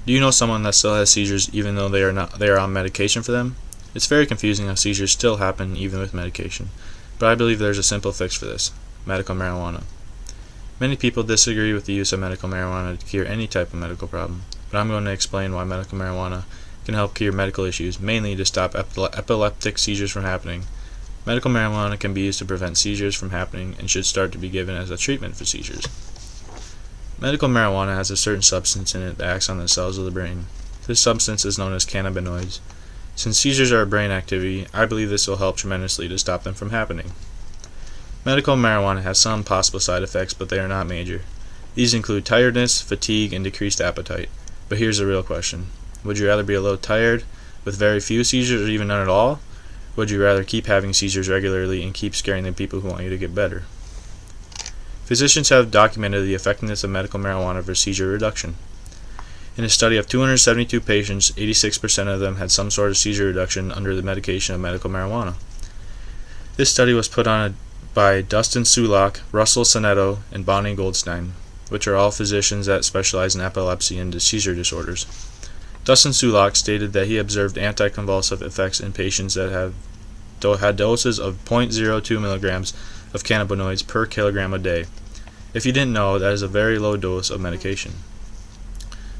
Do you know someone that still has seizures even though they are on medication for them? It's very confusing how seizures still happen even with medication, but I believe there's a simple fix for this: medical marijuana. Many people disagree with the use of medical marijuana to cure any type of medical problem, but I'm going to explain why medical marijuana can help cure medical issues, mainly to stop epileptic seizures from happening. Medical marijuana can be used to prevent seizures from happening and should start to be given as a treatment for seizures. Medical marijuana has a certain substance in it that acts on the cells of the brain. This substance is known as cannabinoids. Since seizures are a brain activity, I believe this will help tremendously to stop them from happening. Medical marijuana has some possible side effects, but they are not major. These include tiredness, fatigue, and decreased appetite. But here's the real question: would you rather be a little tired with very few seizures or even none at all? Would you rather keep having seizures regularly and keep scaring the people who want you to get better? Physicians have documented the effectiveness of medical marijuana for seizure reduction. In a study of 272 patients, 86% of them had some sort of seizure reduction under the medication of medical marijuana. This study was put on by Dustin Sulak, Russell Sonetto, and Bonnie Goldstein, which are all physicians that specialize in epilepsy and seizure disorders. Dustin Sulak stated that he observed anticonvulsive effects in patients that had doses of 0.02 milligrams of cannabinoids per kilogram a day. If you didn't know, that is a very low dose of medication.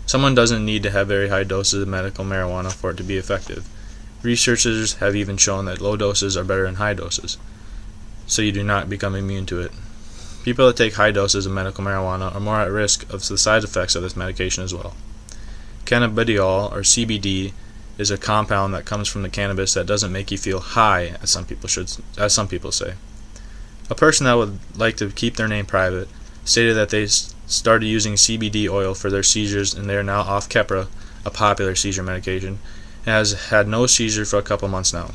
Someone doesn't need to have very high doses of medical marijuana for it to be effective. Researchers have even shown that low doses are better than high doses, so you do not become immune to it. People that take high doses of medical marijuana are more at risk of the side effects of this medication as well. Cannabidiol, or CBD, is a compound that comes from the cannabis that doesn't make you feel high, as some people say. A person that would like to keep their name private stated that they started using CBD oil for their seizures, and they are now off Keppra, a popular seizure medication, and has had no seizure for a couple months now.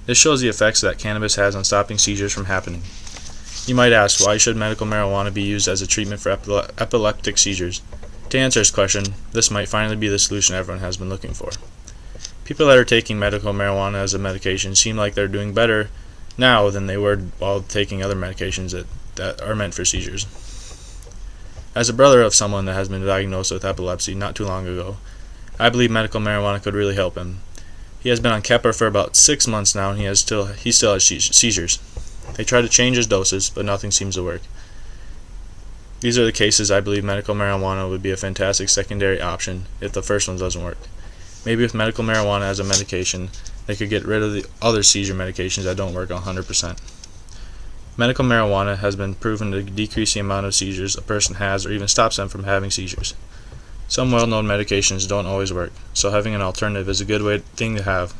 This shows the effects that cannabis has on stopping seizures from happening. You might ask, why should medical marijuana be used as a treatment for epileptic seizures? To answer this question, this might finally be the solution everyone has been looking for. People that are taking medical marijuana as a medication seem like they're doing better now than they were while taking other medications that are meant for seizures. As a brother of someone that has been diagnosed with epilepsy not too long ago, I believe medical marijuana could really help him. He has been on Keppra for about 6 months now, and he still has seizures. They try to change his doses, but nothing seems to work. These are the cases I believe medical marijuana would be a fantastic secondary option if the first one doesn't work. Maybe with medical marijuana as a medication, they could get rid of the other seizure medications that don't work 100%. Medical marijuana has been proven to decrease the amount of seizures a person has or even stops them from having seizures. Some well-known medications don't always work, so having an alternative is a good thing to have.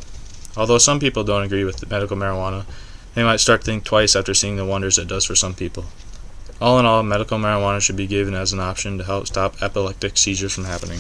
Although some people don't agree with medical marijuana, they might start to think twice after seeing the wonders it does for some people. All in all, medical marijuana should be given as an option to help stop epileptic seizures from happening.